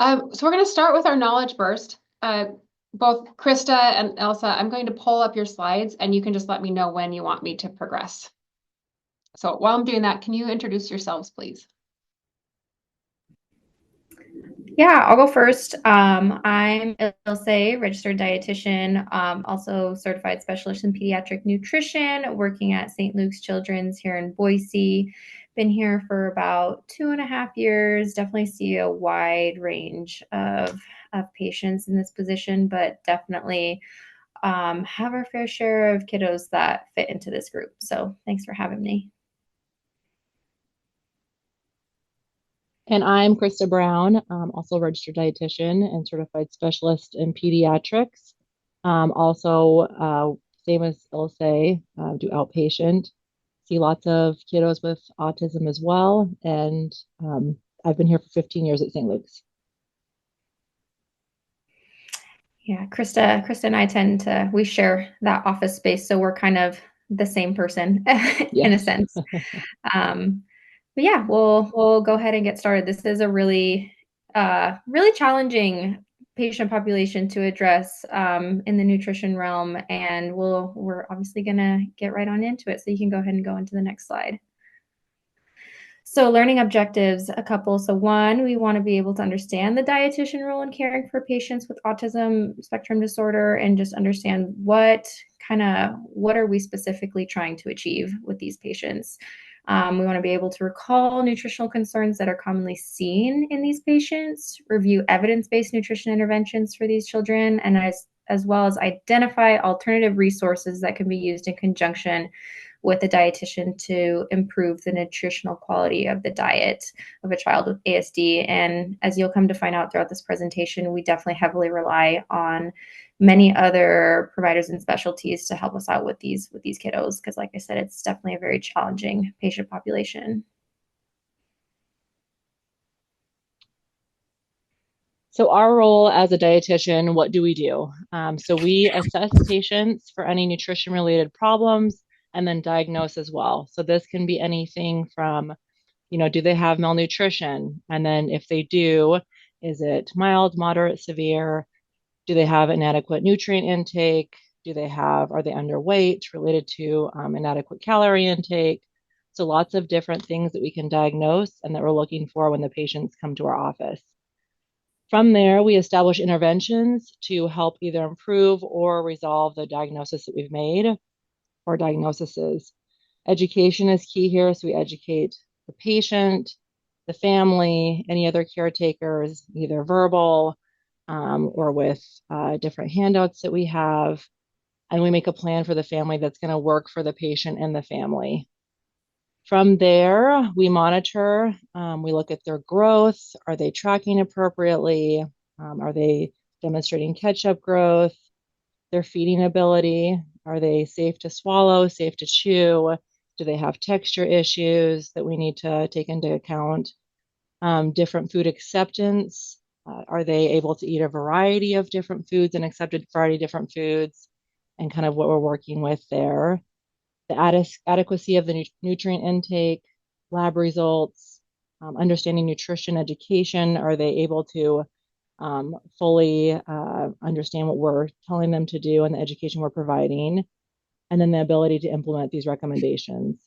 So we're going to start with our knowledge burst. Both Krista and Elsa, I'm going to pull up your slides and you can just let me know when you want me to progress. So while I'm doing that, can you introduce yourselves, please? Yeah, I'll go first. I'm Ilse, registered dietitian, also certified specialist in pediatric nutrition, working at St. Luke's Children's here in Boise. Been here for about 2.5 years. Definitely see a wide range of patients in this position, but definitely have our fair share of kiddos that fit into this group. So thanks for having me. And I'm Krista Brown, also a registered dietitian and certified specialist in pediatrics. Also, same as Ilse, do outpatient, see lots of kiddos with autism as well. And I've been here for 15 years at St. Luke's. Yeah, Krista and I we share that office space, so we're kind of the same person in a Yes. sense. But yeah, we'll go ahead and get started. This is a really challenging patient population to address in the nutrition realm, and we're obviously gonna get right on into it. So you can go ahead and go into the next slide. So learning objectives, a couple. So one, we want to be able to understand the dietitian role in caring for patients with autism spectrum disorder and just understand what are we specifically trying to achieve with these patients. We want to be able to recall nutritional concerns that are commonly seen in these patients, review evidence-based nutrition interventions for these children, and as well as identify alternative resources that can be used in conjunction with a dietitian to improve the nutritional quality of the diet of a child with ASD. And as you'll come to find out throughout this presentation, we definitely heavily rely on many other providers and specialties to help us out with these kiddos, because like I said, it's definitely a very challenging patient population. So our role as a dietitian, what do we do? So we assess patients for any nutrition related problems and then diagnose as well. So this can be anything from, do they have malnutrition? And then if they do, is it mild, moderate, severe? Do they have inadequate nutrient intake? Are they underweight related to inadequate calorie intake? So lots of different things that we can diagnose and that we're looking for when the patients come to our office. From there, we establish interventions to help either improve or resolve the diagnosis that we've made or diagnoses. Education is key here, so we educate the patient, the family, any other caretakers, either verbal or with different handouts that we have. And we make a plan for the family that's going to work for the patient and the family. From there, we monitor, we look at their growth. Are they tracking appropriately? Are they demonstrating catch-up growth? Their feeding ability? Are they safe to swallow, safe to chew? Do they have texture issues that we need to take into account? Different food acceptance. Are they able to eat a variety of different foods and accepted variety of different foods? And kind of what we're working with there. The adequacy of the nutrient intake, lab results, understanding nutrition education. Are they able to fully understand what we're telling them to do and the education we're providing? And then the ability to implement these recommendations.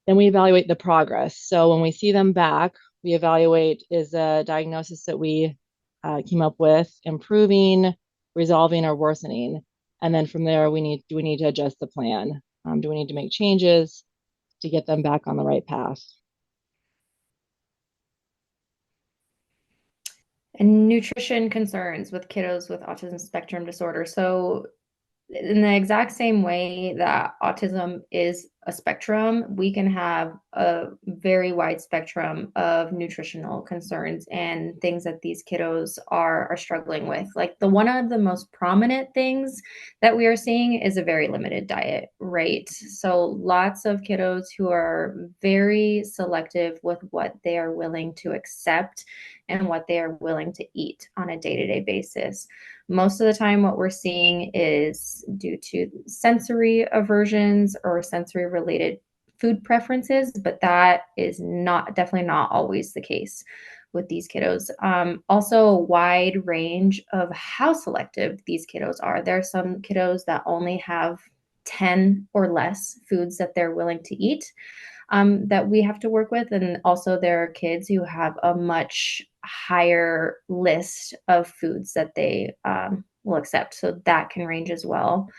Then we evaluate the progress. So when we see them back, we evaluate, is the diagnosis that we came up with improving, resolving, or worsening? And then from there, do we need to adjust the plan? Do we need to make changes to get them back on the right path? And nutrition concerns with kiddos with autism spectrum disorder. So in the exact same way that autism is a spectrum, we can have a very wide spectrum of nutritional concerns and things that these kiddos are struggling with. Like one of the most prominent things that we are seeing is a very limited diet, right? So lots of kiddos who are very selective with what they are willing to accept and what they are willing to eat on a day-to-day basis. Most of the time, what we're seeing is due to sensory aversions or sensory related food preferences, but that is definitely not always the case. with these kiddos. Also a wide range of how selective these kiddos are. There are some kiddos that only have 10 or less foods that they're willing to eat, that we have to work with. And also there are kids who have a much higher list of foods that they will accept. So that can range as well.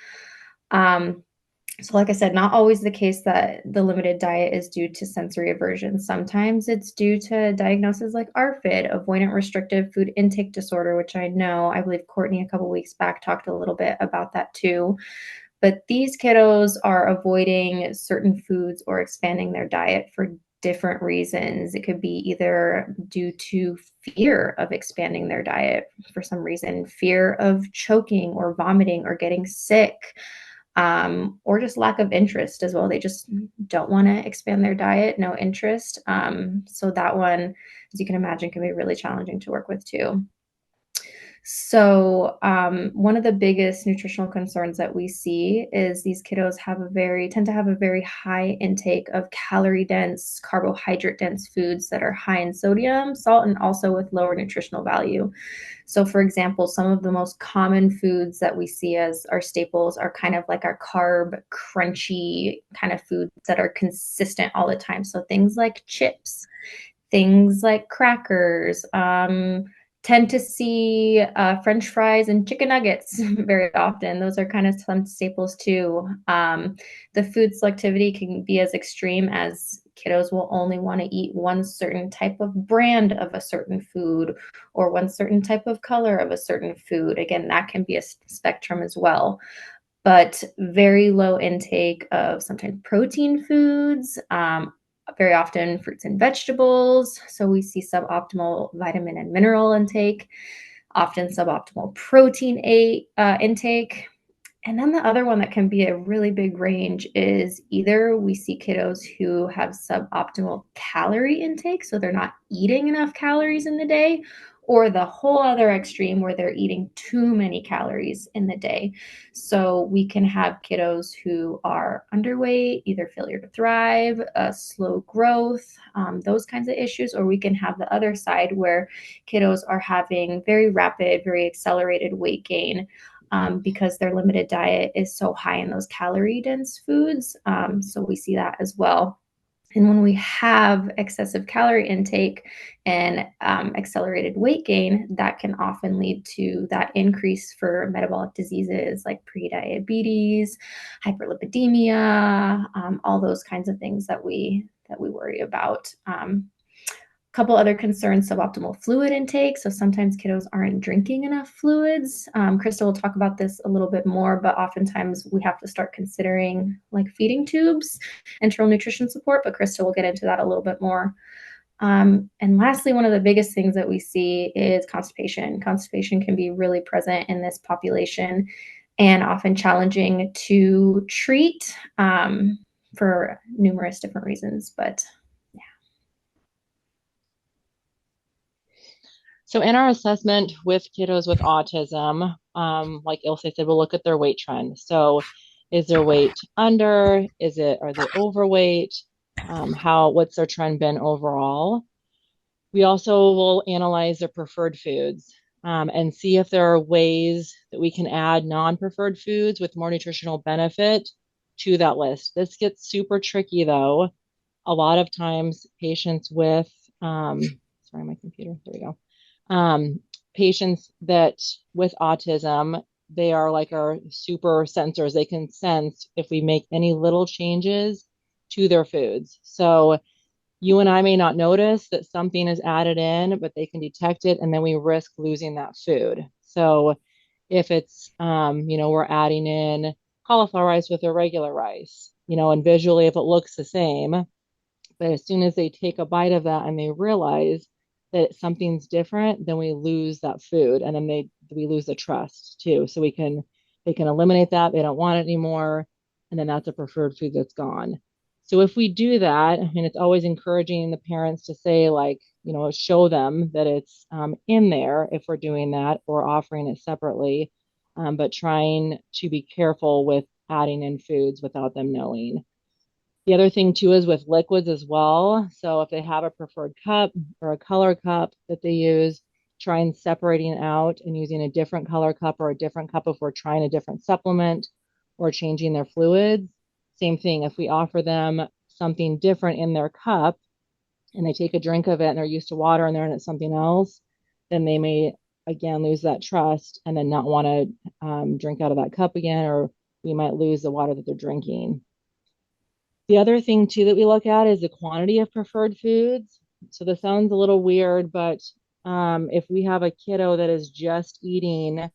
So like I said, not always the case that the limited diet is due to sensory aversion. Sometimes it's due to diagnoses like ARFID, avoidant restrictive food intake disorder, which I believe Courtney a couple weeks back talked a little bit about that too. But these kiddos are avoiding certain foods or expanding their diet for different reasons. It could be either due to fear of expanding their diet for some reason, fear of choking or vomiting or getting sick, or just lack of interest as well. They just don't want to expand their diet, no interest. So that one, as you can imagine, can be really challenging to work with too. So one of the biggest nutritional concerns that we see is these kiddos tend to have a very high intake of calorie dense, carbohydrate dense foods that are high in sodium, salt, and also with lower nutritional value. So for example, some of the most common foods that we see as our staples are kind of like our carb, crunchy kind of foods that are consistent all the time. So things like chips, things like crackers, tend to see French fries and chicken nuggets very often. Those are kind of some staples too. The food selectivity can be as extreme as kiddos will only want to eat one certain type of brand of a certain food or one certain type of color of a certain food. Again, that can be a spectrum as well. But very low intake of sometimes protein foods, very often fruits and vegetables. So we see suboptimal vitamin and mineral intake, often suboptimal protein intake. And then the other one that can be a really big range is either we see kiddos who have suboptimal calorie intake, so they're not eating enough calories in the day, or the whole other extreme where they're eating too many calories in the day. So we can have kiddos who are underweight, either failure to thrive, slow growth, those kinds of issues, or we can have the other side where kiddos are having very rapid, very accelerated weight gain, because their limited diet is so high in those calorie dense foods. So we see that as well. And when we have excessive calorie intake and accelerated weight gain, that can often lead to that increase for metabolic diseases like prediabetes, hyperlipidemia, all those kinds of things that we worry about. Couple other concerns, suboptimal fluid intake. So sometimes kiddos aren't drinking enough fluids. Krista will talk about this a little bit more, but oftentimes we have to start considering like feeding tubes, enteral nutrition support, but Krista will get into that a little bit more. And lastly, one of the biggest things that we see is constipation. Constipation can be really present in this population and often challenging to treat for numerous different reasons, but So in our assessment with kiddos with autism, like Ilse said, we'll look at their weight trend. So is their weight under? Are they overweight? What's their trend been overall? We also will analyze their preferred foods and see if there are ways that we can add non-preferred foods with more nutritional benefit to that list. This gets super tricky though. A lot of times patients with, sorry, my computer, there we go. Patients that with autism, they are like our super sensors. They can sense if we make any little changes to their foods. So you and I may not notice that something is added in, but they can detect it, and then we risk losing that food. So if it's, we're adding in cauliflower rice with irregular rice, and visually if it looks the same, but as soon as they take a bite of that and they realize that something's different, then we lose that food, and then we lose the trust too. So they can eliminate that. They don't want it anymore, and then that's a preferred food that's gone. So if we do that, and it's always encouraging the parents to say show them that it's in there if we're doing that or offering it separately, but trying to be careful with adding in foods without them knowing. The other thing too is with liquids as well. So if they have a preferred cup or a color cup that they use, try and separating out and using a different color cup or a different cup if we're trying a different supplement or changing their fluids. Same thing, if we offer them something different in their cup and they take a drink of it and they're used to water and they're in it something else, then they may again lose that trust and then not want to drink out of that cup again, or we might lose the water that they're drinking. The other thing too that we look at is the quantity of preferred foods. So this sounds a little weird, but if we have a kiddo that is just eating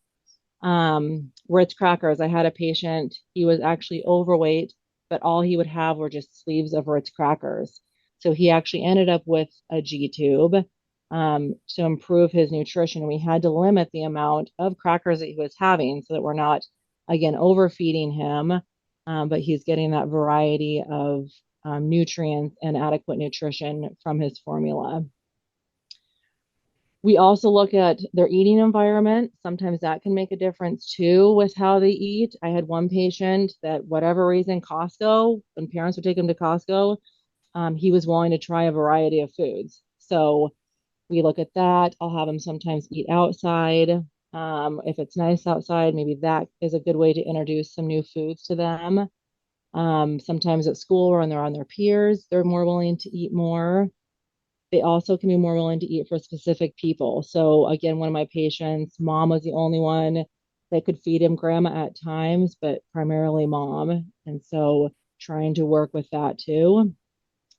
Ritz crackers, I had a patient, he was actually overweight, but all he would have were just sleeves of Ritz crackers. So he actually ended up with a G tube to improve his nutrition. We had to limit the amount of crackers that he was having so that we're not, again, overfeeding him, but he's getting that variety of nutrients and adequate nutrition from his formula. We also look at their eating environment. Sometimes that can make a difference too with how they eat. I had one patient that, whatever reason, Costco, when parents would take him to Costco, he was willing to try a variety of foods. So we look at that. I'll have him sometimes eat outside. If it's nice outside, maybe that is a good way to introduce some new foods to them. Sometimes at school or when they're on their peers, they're more willing to eat more. They also can be more willing to eat for specific people. So again, one of my patients, mom was the only one that could feed him, grandma at times, but primarily mom. And so trying to work with that too.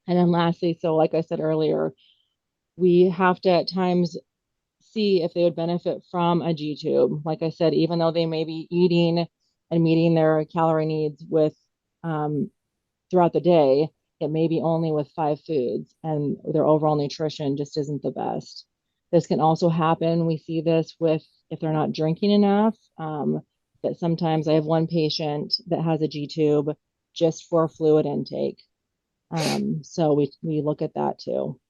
And then lastly, so like I said earlier, we have to at times see if they would benefit from a G tube. Like I said, even though they may be eating and meeting their calorie needs with throughout the day, it may be only with 5 foods and their overall nutrition just isn't the best. This can also happen. We see this with if they're not drinking enough. That sometimes I have one patient that has a G tube just for fluid intake. So we look at that too.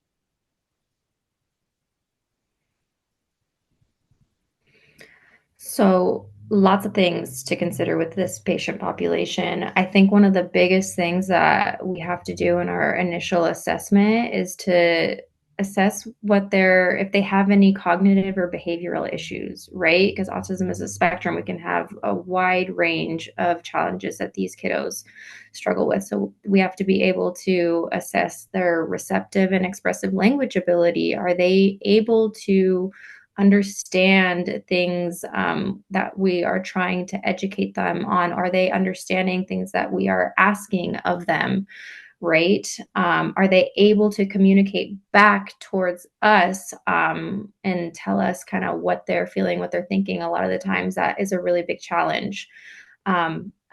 So, lots of things to consider with this patient population. I think one of the biggest things that we have to do in our initial assessment is to assess if they have any cognitive or behavioral issues, right? Because autism is a spectrum. We can have a wide range of challenges that these kiddos struggle with. So we have to be able to assess their receptive and expressive language ability. Are they able to understand things that we are trying to educate them on? Are they understanding things that we are asking of them? Right? Are they able to communicate back towards us and tell us kind of what they're feeling, what they're thinking? A lot of the times that is a really big challenge.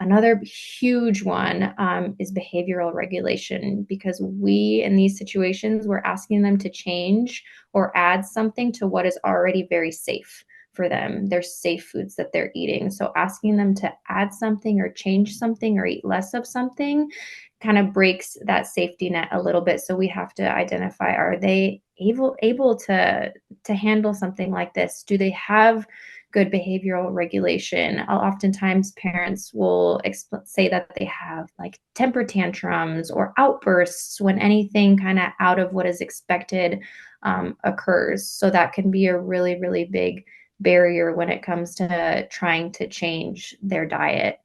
Another huge one is behavioral regulation, because we, in these situations, we're asking them to change or add something to what is already very safe for them. They're safe foods that they're eating. So asking them to add something or change something or eat less of something kind of breaks that safety net a little bit. So we have to identify, are they able to handle something like this? Do they have good behavioral regulation? Oftentimes parents will say that they have like temper tantrums or outbursts when anything kind of out of what is expected occurs. So that can be a really, really big barrier when it comes to trying to change their diet.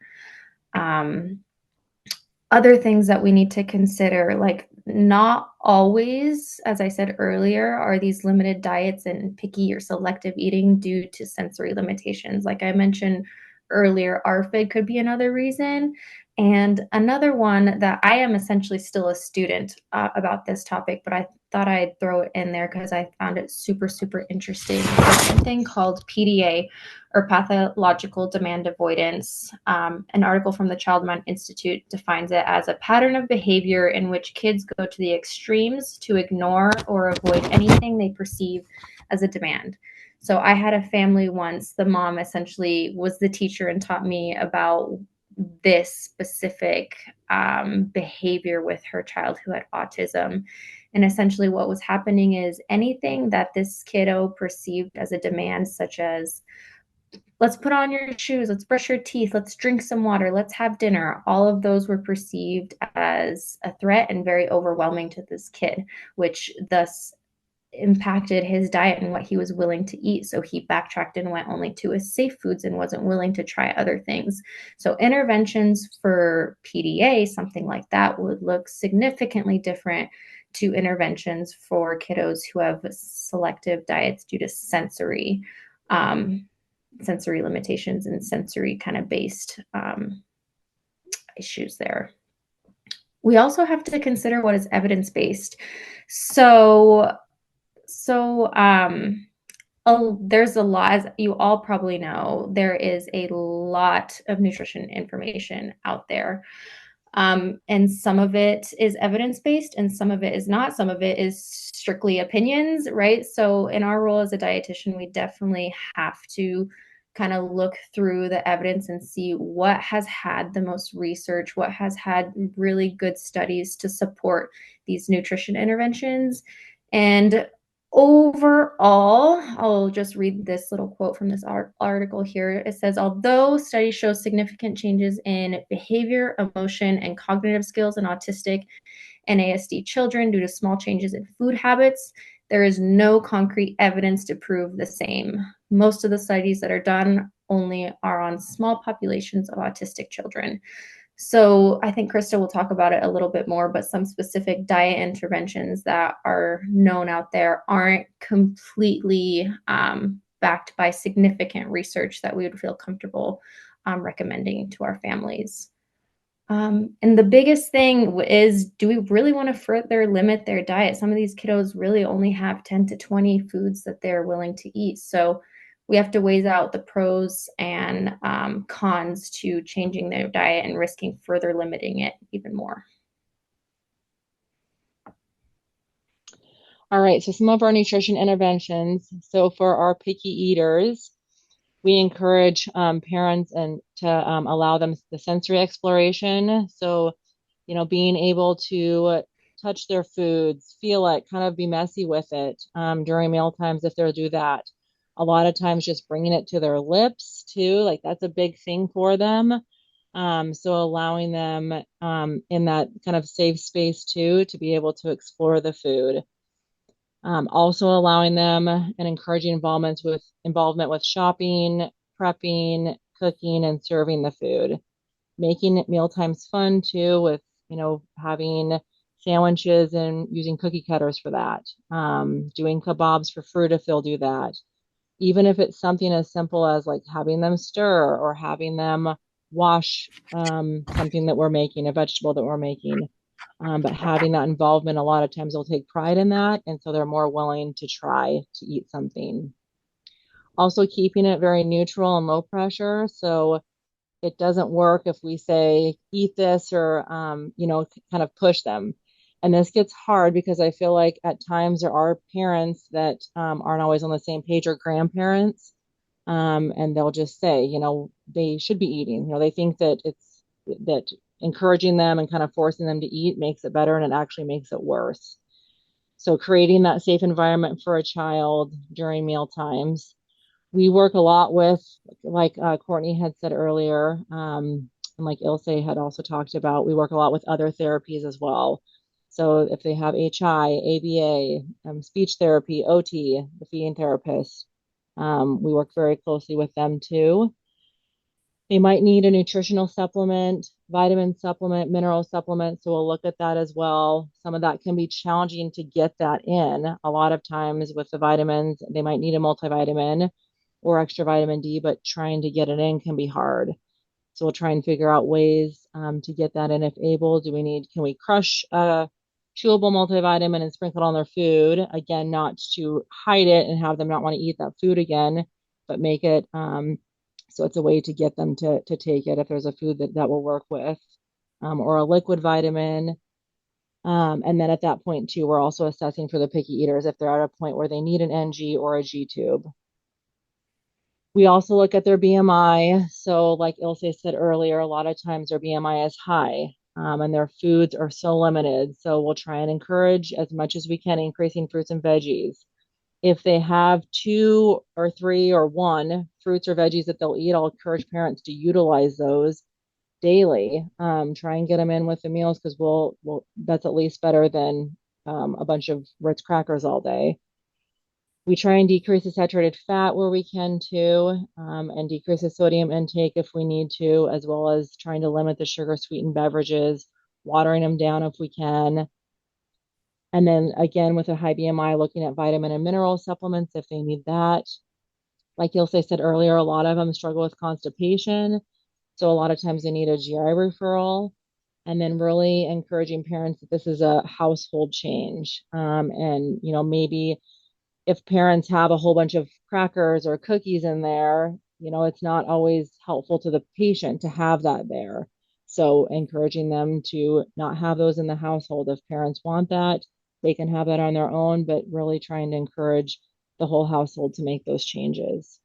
Other things that we need to consider, like not always, as I said earlier, are these limited diets and picky or selective eating due to sensory limitations. Like I mentioned earlier, RFID could be another reason. And another one that I am essentially still a student about this topic, but I thought I'd throw it in there because I found it super, super interesting. There's something called PDA, or pathological demand avoidance. An article from the Child Mind Institute defines it as a pattern of behavior in which kids go to the extremes to ignore or avoid anything they perceive as a demand. So I had a family once, the mom essentially was the teacher and taught me about this specific behavior with her child who had autism. And essentially what was happening is anything that this kiddo perceived as a demand, such as let's put on your shoes, let's brush your teeth, let's drink some water, let's have dinner. All of those were perceived as a threat and very overwhelming to this kid, which thus impacted his diet and what he was willing to eat. So he backtracked and went only to his safe foods and wasn't willing to try other things. So interventions for PDA, something like that, would look significantly different to interventions for kiddos who have selective diets due to sensory limitations and sensory kind of based issues there. We also have to consider what is evidence-based. So there's a lot, as you all probably know, there is a lot of nutrition information out there. And some of it is evidence-based and some of it is not. Some of it is strictly opinions, right? So in our role as a dietitian, we definitely have to kind of look through the evidence and see what has had the most research, what has had really good studies to support these nutrition interventions. And overall, I'll just read this little quote from this article here. It says, although studies show significant changes in behavior, emotion, and cognitive skills in autistic and ASD children due to small changes in food habits, there is no concrete evidence to prove the same. Most of the studies that are done only are on small populations of autistic children. So I think Krista will talk about it a little bit more, but some specific diet interventions that are known out there aren't completely backed by significant research that we would feel comfortable recommending to our families. And the biggest thing is, do we really want to further limit their diet? Some of these kiddos really only have 10 to 20 foods that they're willing to eat. So we have to weigh out the pros and cons to changing their diet and risking further limiting it even more. All right, so some of our nutrition interventions. So for our picky eaters, we encourage parents and to allow them the sensory exploration. So, being able to touch their foods, feel it, kind of be messy with it during meal times if they'll do that. A lot of times just bringing it to their lips too, like that's a big thing for them. So allowing them in that kind of safe space too, to be able to explore the food. Also allowing them and encouraging involvement with shopping, prepping, cooking, and serving the food. Making meal times fun too, with having sandwiches and using cookie cutters for that. Doing kebabs for fruit if they'll do that. Even if it's something as simple as like having them stir or having them wash something that we're making, a vegetable that we're making. But having that involvement, a lot of times they'll take pride in that. And so they're more willing to try to eat something. Also keeping it very neutral and low pressure. So it doesn't work if we say, eat this or, kind of push them. And this gets hard because I feel like at times there are parents that aren't always on the same page, or grandparents. And they'll just say, they should be eating. They think that that encouraging them and kind of forcing them to eat makes it better, and it actually makes it worse. So creating that safe environment for a child during meal times. We work a lot with, like Courtney had said earlier, and like Ilse had also talked about, we work a lot with other therapies as well. So if they have HI, ABA, speech therapy, OT, the feeding therapist, we work very closely with them too. They might need a nutritional supplement, vitamin supplement, mineral supplement. So we'll look at that as well. Some of that can be challenging to get that in. A lot of times with the vitamins, they might need a multivitamin or extra vitamin D, but trying to get it in can be hard. So we'll try and figure out ways to get that in if able. Can we crush a chewable multivitamin and sprinkle it on their food? Again, not to hide it and have them not want to eat that food again, but make it so it's a way to get them to take it if there's a food that will work with, or a liquid vitamin. And then at that point too, we're also assessing for the picky eaters if they're at a point where they need an NG or a G tube. We also look at their BMI. So like Ilse said earlier, a lot of times their BMI is high, and their foods are so limited. So we'll try and encourage as much as we can increasing fruits and veggies. If they have 2 or 3 or 1 fruits or veggies that they'll eat, I'll encourage parents to utilize those daily. Try and get them in with the meals because we'll that's at least better than a bunch of Ritz crackers all day. We try and decrease the saturated fat where we can too, and decrease the sodium intake if we need to, as well as trying to limit the sugar sweetened beverages, watering them down if we can. And then again, with a high BMI, looking at vitamin and mineral supplements if they need that. Like Ilse said earlier, a lot of them struggle with constipation. So a lot of times they need a GI referral. And then really encouraging parents that this is a household change. And, maybe if parents have a whole bunch of crackers or cookies in there, it's not always helpful to the patient to have that there. So encouraging them to not have those in the household. If parents want that, they can have that on their own, but really trying to encourage the whole household to make those changes.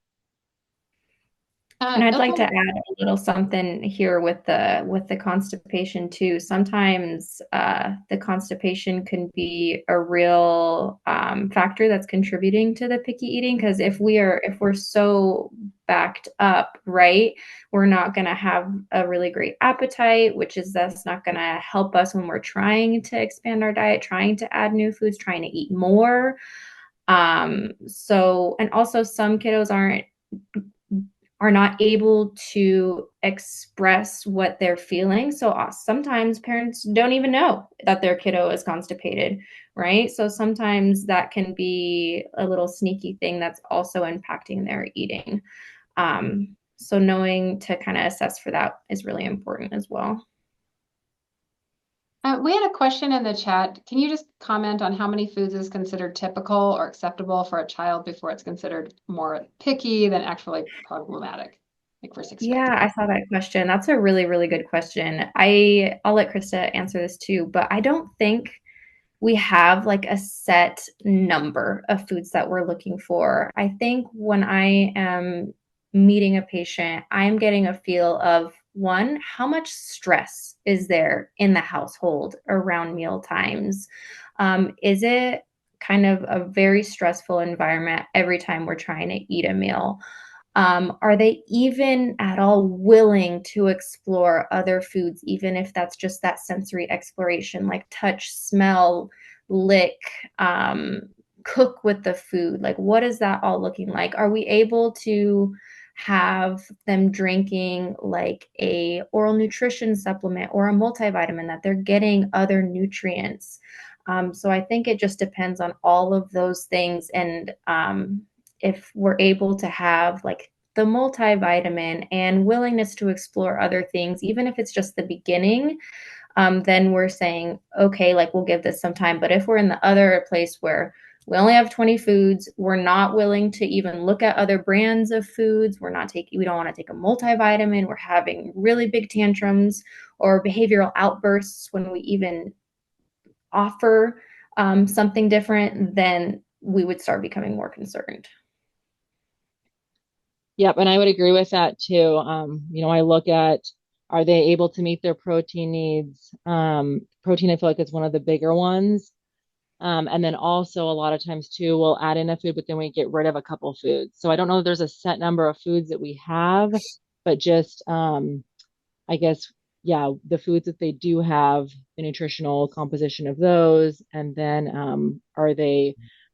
And I'd like to Ilse, add a little something here with the constipation too. Sometimes the constipation can be a real factor that's contributing to the picky eating, because if we're so backed up, right, we're not going to have a really great appetite, that's not going to help us when we're trying to expand our diet, trying to add new foods, trying to eat more. And also some kiddos are not able to express what they're feeling. So sometimes parents don't even know that their kiddo is constipated, right? So sometimes that can be a little sneaky thing that's also impacting their eating. So knowing to kind of assess for that is really important as well. we had a question in the chat. Can you just comment on how many foods is considered typical or acceptable for a child before it's considered more picky than actually problematic, like for 6 year-olds? Yeah, I saw that question. That's a really, really good question. I'll let Krista answer this too, but I don't think we have like a set number of foods that we're looking for. I think when I am meeting a patient, I'm getting a feel of one, how much stress is there in the household around meal times? Is it kind of a very stressful environment every time we're trying to eat a meal? Are they even at all willing to explore other foods, even if that's just that sensory exploration, like touch, smell, lick, cook with the food? Like, what is that all looking like? Are we able to have them drinking like a oral nutrition supplement or a multivitamin, that they're getting other nutrients? So I think it just depends on all of those things. And if we're able to have like the multivitamin and willingness to explore other things, even if it's just the beginning, then we're saying, okay, like we'll give this some time. But if we're in the other place where we only have 20 foods, we're not willing to even look at other brands of foods, we don't want to take a multivitamin, we're having really big tantrums or behavioral outbursts when we even offer something different, then we would start becoming more concerned. Yep, and I would agree with that too. I look at, are they able to meet their protein needs? Protein, I feel like is one of the bigger ones. And then also a lot of times too, we'll add in a food, but then we get rid of a couple foods. So I don't know if there's a set number of foods that we have, but just I guess, yeah, the foods that they do have, the nutritional composition of those, and then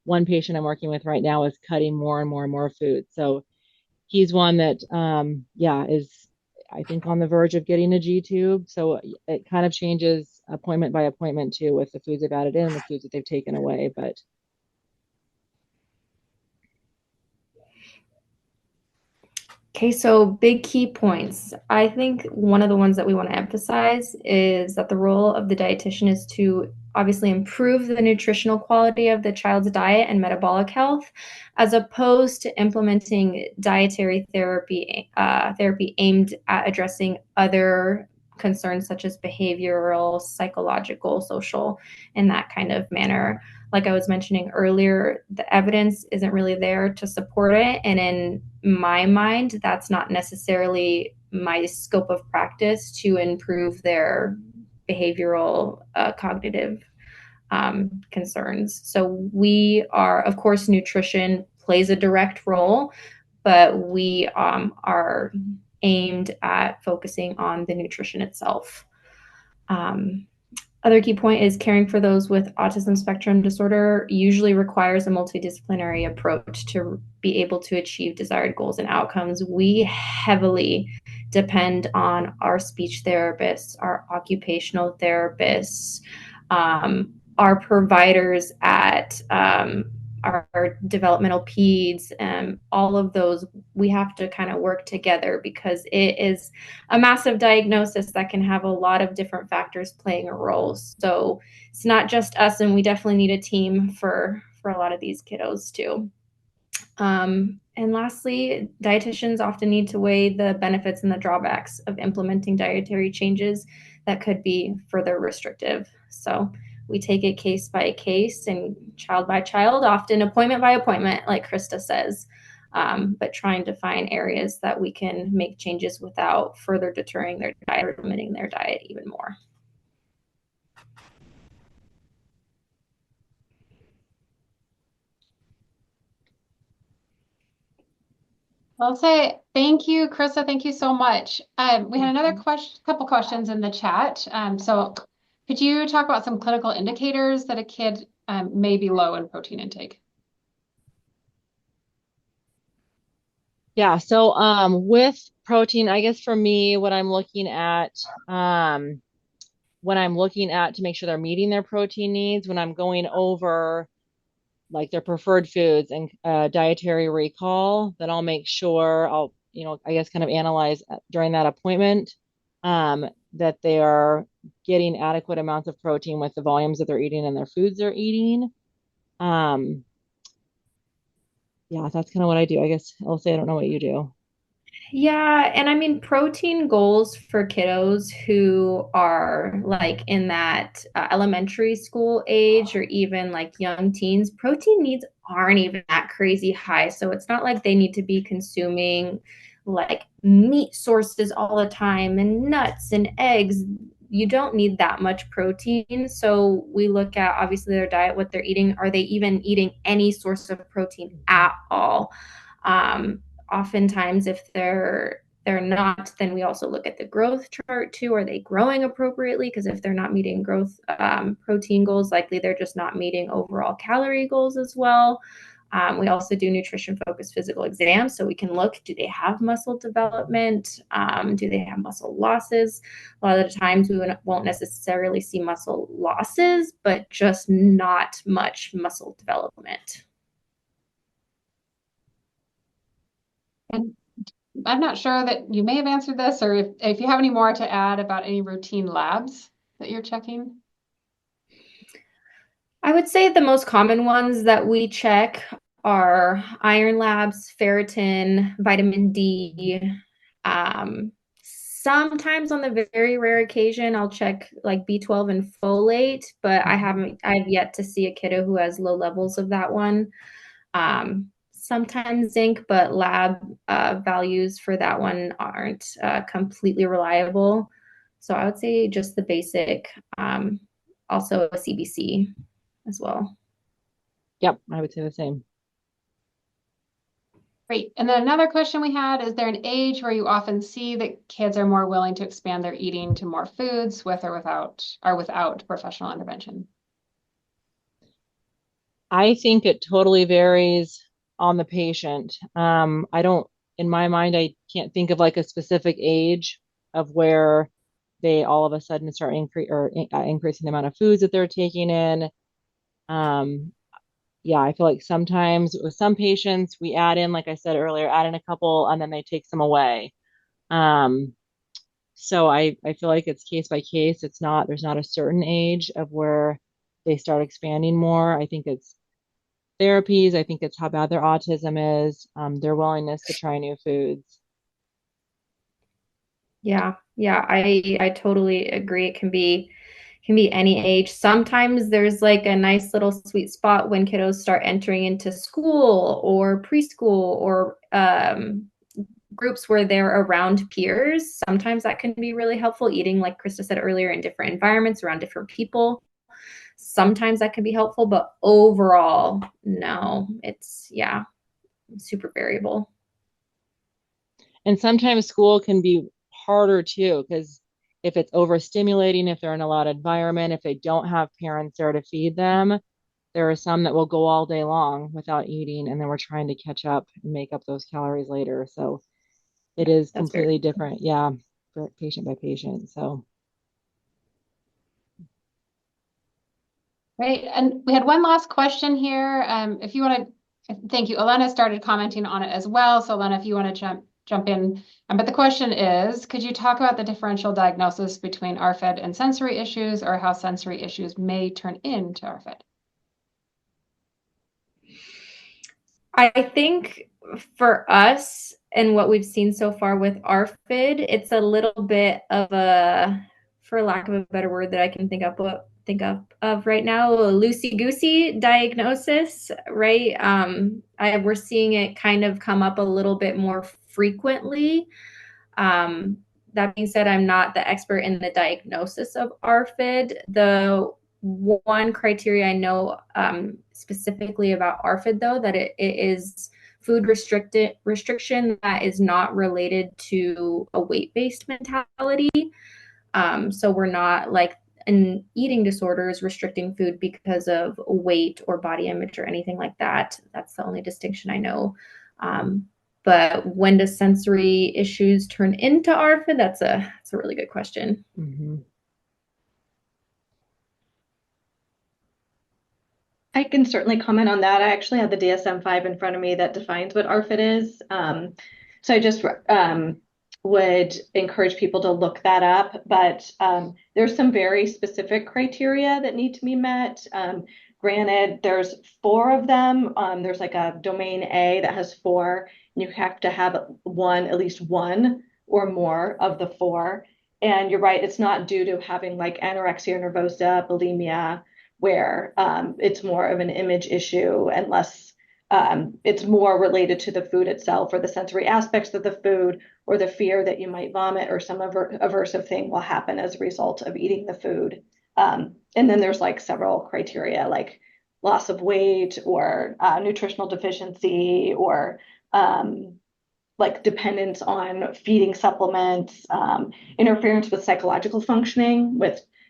one patient I'm working with right now is cutting more and more and more food. So he's one that, is I think on the verge of getting a G tube. So it kind of changes appointment by appointment too, with the foods they've added in and the foods that they've taken away. But Okay, so big key points. I think one of the ones that we want to emphasize is that the role of the dietitian is to obviously improve the nutritional quality of the child's diet and metabolic health, as opposed to implementing dietary therapy aimed at addressing other concerns such as behavioral, psychological, social, in that kind of manner. Like I was mentioning earlier, the evidence isn't really there to support it. And in my mind, that's not necessarily my scope of practice to improve their behavioral, cognitive concerns. So we are, of course, nutrition plays a direct role, but we are aimed at focusing on the nutrition itself. Other key point is caring for those with autism spectrum disorder usually requires a multidisciplinary approach to be able to achieve desired goals and outcomes. We heavily depend on our speech therapists, our occupational therapists, our providers at our developmental peds, all of those. We have to kind of work together because it is a massive diagnosis that can have a lot of different factors playing a role. So it's not just us, and we definitely need a team for a lot of these kiddos too. And lastly, dietitians often need to weigh the benefits and the drawbacks of implementing dietary changes that could be further restrictive. So we take it case by case and child by child, often appointment by appointment, like Krista says, but trying to find areas that we can make changes without further deterring their diet or limiting their diet even more. I'll say thank you, Krista. Thank you so much. We had another couple questions in the chat. So could you talk about some clinical indicators that a kid may be low in protein intake? Yeah, so with protein, I guess for me, what I'm looking at when I'm looking at to make sure they're meeting their protein needs, when I'm going over like their preferred foods and dietary recall, then I'll make sure I'll, I guess kind of analyze during that appointment that they are getting adequate amounts of protein with the volumes that they're eating and their foods they're eating. Yeah, that's kind of what I do. I guess I'll say I don't know what you do. Yeah, and I mean, protein goals for kiddos who are like in that elementary school age or even like young teens, protein needs aren't even that crazy high. So it's not like they need to be consuming like meat sources all the time and nuts and eggs. You don't need that much protein. So we look at obviously their diet, what they're eating. Are they even eating any source of protein at all? Oftentimes if they're not, then we also look at the growth chart too. Are they growing appropriately? Because if they're not meeting growth protein goals, likely they're just not meeting overall calorie goals as well. We also do nutrition focused physical exams, so we can look, do they have muscle development? Do they have muscle losses? A lot of the times we won't necessarily see muscle losses, but just not much muscle development. And I'm not sure that you may have answered this, or if you have any more to add about any routine labs that you're checking. I would say the most common ones that we check are iron labs, ferritin, vitamin D. Sometimes on the very rare occasion, I'll check like B12 and folate, but I've yet to see a kiddo who has low levels of that one. Sometimes zinc, but lab values for that one aren't completely reliable. So I would say just the basic, also a CBC as well. Yep, I would say the same. Great. And then another question we had, is there an age where you often see that kids are more willing to expand their eating to more foods with or without professional intervention? I think it totally varies on the patient. In my mind, I can't think of like a specific age of where they all of a sudden start increasing the amount of foods that they're taking in. Yeah, I feel like sometimes with some patients, we add in, like I said earlier, add in a couple and then they take some away. So I feel like it's case by case. There's not a certain age of where they start expanding more. I think it's therapies. I think it's how bad their autism is, their willingness to try new foods. Yeah, I totally agree. It can be any age. Sometimes there's like a nice little sweet spot when kiddos start entering into school or preschool or groups where they're around peers. Sometimes that can be really helpful, eating, like Krista said earlier, in different environments around different people. sometimes that can be helpful, but overall, no, it's super variable. And sometimes school can be harder too, because if it's overstimulating, if they're in a loud environment, if they don't have parents there to feed them, there are some that will go all day long without eating, and then we're trying to catch up and make up those calories later. So it is completely different. Yeah, for patient by patient. So. Great. And we had one last question here. If you want to, thank you. Elena started commenting on it as well. So Elena, if you want to jump in. But the question is, could you talk about the differential diagnosis between ARFID and sensory issues, or how sensory issues may turn into ARFID? I think for us and what we've seen so far with ARFID, it's a little bit of a, for lack of a better word that I can think of right now, a loosey-goosey diagnosis, right? We're seeing it kind of come up a little bit more frequently. That being said, I'm not the expert in the diagnosis of ARFID. The one criteria I know specifically about ARFID, though, that it is food restriction that is not related to a weight-based mentality. So we're not like in eating disorders restricting food because of weight or body image or anything like that. That's the only distinction I know. But when does sensory issues turn into ARFID? That's a really good question. Mm-hmm. I can certainly comment on that. I actually have the DSM-5 in front of me that defines what ARFID is. So I just would encourage people to look that up. But there's some very specific criteria that need to be met. Granted, there's 4 of them. There's like a domain A that has 4. And you have to have at least one or more of the 4. And you're right, it's not due to having like anorexia nervosa, bulimia, where it's more of an image issue and less, it's more related to the food itself or the sensory aspects of the food or the fear that you might vomit or some aversive thing will happen as a result of eating the food. And then there's like several criteria like loss of weight or nutritional deficiency or like dependence on feeding supplements, interference with psychological functioning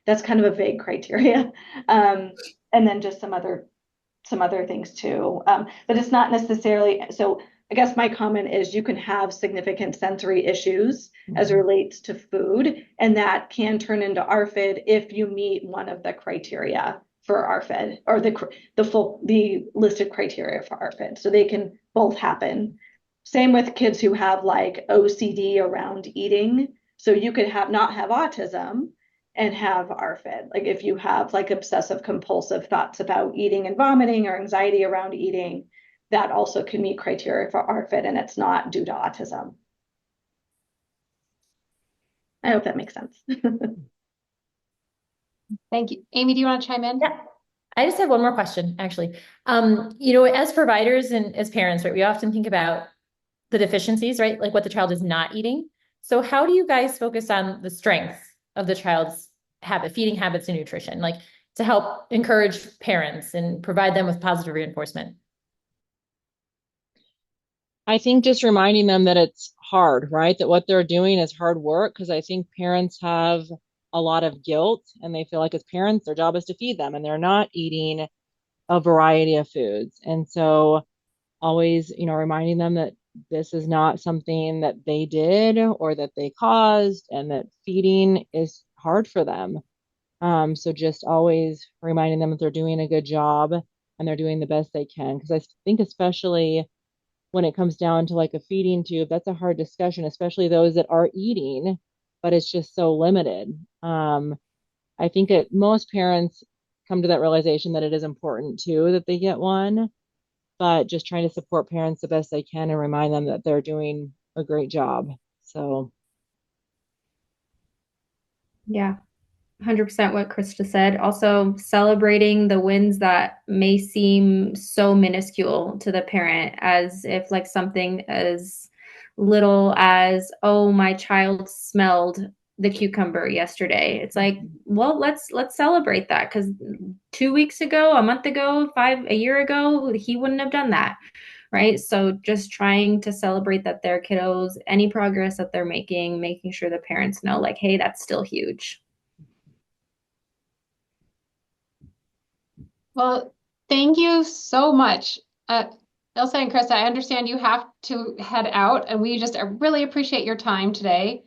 that's kind of a vague criteria. And then just some other things too. But it's not necessarily, so I guess my comment is you can have significant sensory issues as it relates to food, and that can turn into ARFID if you meet one of the criteria for ARFID or the listed criteria for ARFID. So they can both happen. Same with kids who have like OCD around eating. So you could not have autism and have ARFID. Like if you have like obsessive compulsive thoughts about eating and vomiting or anxiety around eating, that also can meet criteria for ARFID, and it's not due to autism. I hope that makes sense. Thank you. Amy, do you want to chime in? Yeah. I just have one more question, actually. As providers and as parents, right, we often think about the deficiencies, right? Like what the child is not eating. So how do you guys focus on the strengths of the child's feeding habits and nutrition, like to help encourage parents and provide them with positive reinforcement? I think just reminding them that it's hard, right? That what they're doing is hard work, because I think parents have a lot of guilt and they feel like as parents, their job is to feed them and they're not eating a variety of foods. And so always, reminding them that this is not something that they did or that they caused and that feeding is hard for them. So just always reminding them that they're doing a good job and they're doing the best they can. Because I think especially when it comes down to like a feeding tube, that's a hard discussion, especially those that are eating, but it's just so limited. I think that most parents come to that realization that it is important too that they get one, but just trying to support parents the best they can and remind them that they're doing a great job. So. Yeah. 100% what Krista said. Also celebrating the wins that may seem so minuscule to the parent, as if like something as little as, oh, my child smelled the cucumber yesterday. It's like, well, let's celebrate that, because 2 weeks ago, a month ago, a year ago, he wouldn't have done that. Right. So just trying to celebrate that their kiddos, any progress that they're making sure the parents know, like, hey, that's still huge. Well, thank you so much. Ilse and Krista, I understand you have to head out, and we just really appreciate your time today.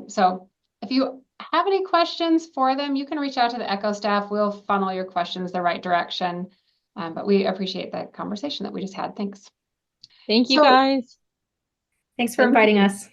So if you have any questions for them, you can reach out to the ECHO staff. We'll funnel your questions the right direction. But we appreciate the conversation that we just had. Thanks. Thank you, So- guys. Thanks for inviting us.